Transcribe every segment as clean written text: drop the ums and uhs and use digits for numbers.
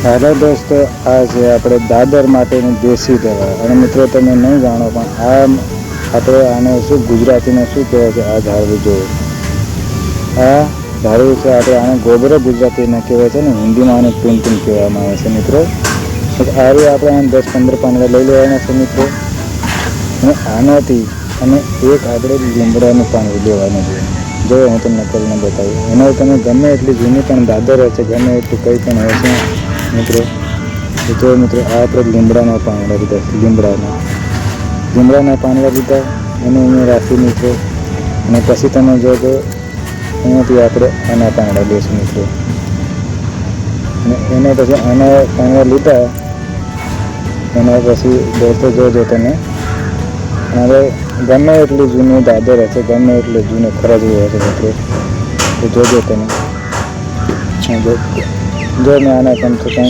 Hello દોસ્તો, આ છે આપણે દાદર માટેની દેશી દવા. અને મિત્રો તમે નહીં જાણો પણ આપણે આને શું ગુજરાતીમાં શું કહેવાય છે? આ ઝાડવું જોવો, આ ઝાડવું છે. આપણે આને ગોબરો ગુજરાતીમાં કહેવાય છે ને હિન્દીમાં આને ટૂન કહેવામાં આવે છે મિત્રો. આ રીતે આપણે આને 10-15 પાંદડા લઈ લેવાના છે મિત્રો. અને આનાથી અને એક આપણે લીમડાનું પાણી લેવાનું છે. જો હું તમને કરીને બતાવું. એના તમે ગમે એટલી જૂની પણ દાદર હશે, ગમે એટલું કંઈ પણ હશે મિત્રો, તો જો મિત્રો આ આપણે લીમડાના પાંદડા લીધા. લીમડાના પાંદડા લીધા એને અહીંયા રાખી મિત્રો. અને પછી તમે જો તો એનાથી આપણે આના પાંદડા લઈશું મિત્રો. અને એના પછી આના પાંદડા લીધા એના પછી દોસ્તો જોજો તમે. હવે ગમે એટલી જૂની દાદર હશે, ગમે એટલું જૂનું ખરજવું હશે મિત્રો, તો જોજો તમે. જો મેં આના કમસે કમ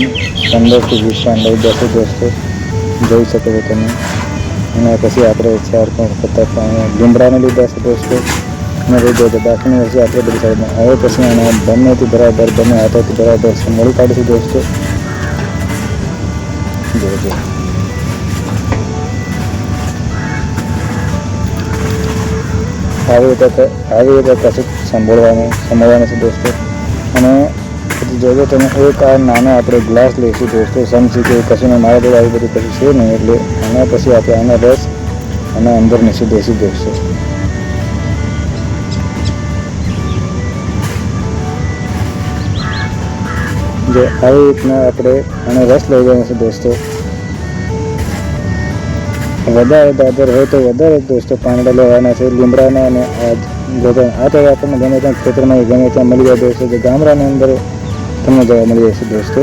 15 થી 20 પાંદડા દસો દોસ્તો જોઈ શકો છો તમે. એના પછી આપણે 4-5 લીમડાને લીધા છે દોસ્તો. અને રહી જાય બાકીની વચ્ચે આપણે બધી સાઈડમાં. હવે પછી આના બંનેથી બરાબર, બંને હાથોથી બરાબર મળી કાઢીશું દોસ્તો. જોજો આવી રીતે કશું સંભાળવાનું છે દોસ્તો. અને પછી જોજો તમે એક આ નાનો આપણે ગ્લાસ લઈશું દોસ્તો, સમજી કે કશું મારા જોડે આવી બધું કશું છે નહીં, એટલે આના પછી આપણે આના રસ આના અંદર નીચે દેશી દોસ્તો. જો આવી રીતના આપણે આનો રસ લઈ જવાનો છે દોસ્તો. વધારે દાદર હોય તો વધારે દોસ્તો પાંદડા લેવાના છે લીમડાના. અને આ તો આપણને ગમે ત્યાં ખેતરમાં ગમે ત્યાં મળી જાય દોસ્તો. તો ગામડાની અંદર તમને જોવા મળી જશે દોસ્તો.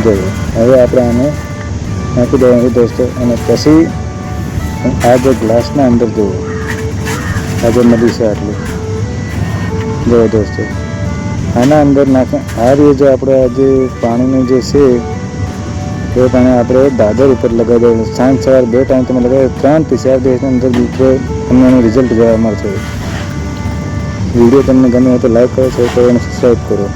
જોઈએ હવે આપણે આને નાખી દેવાનું છે દોસ્તો. અને પછી આ જે ગ્લાસના અંદર જુઓ, આ જે મળી છે આટલું જુઓ દોસ્તો. આના અંદર નાખે આ રીતે જો આપણે આ જે પાણીનું જે છે એ પાણી આપણે દાદર ઉપર લગાવી દેવાનું. સાંજ સવાર 2 ટાઈમ તમે લગાવી 3 થી 4 દિવસની અંદર મિત્રો તમને એનું રિઝલ્ટ જોવા મળશે. વિડીયો તમને ગમે હોય તો લાઈક કરો, શેર કરો અને સબસ્ક્રાઈબ કરો.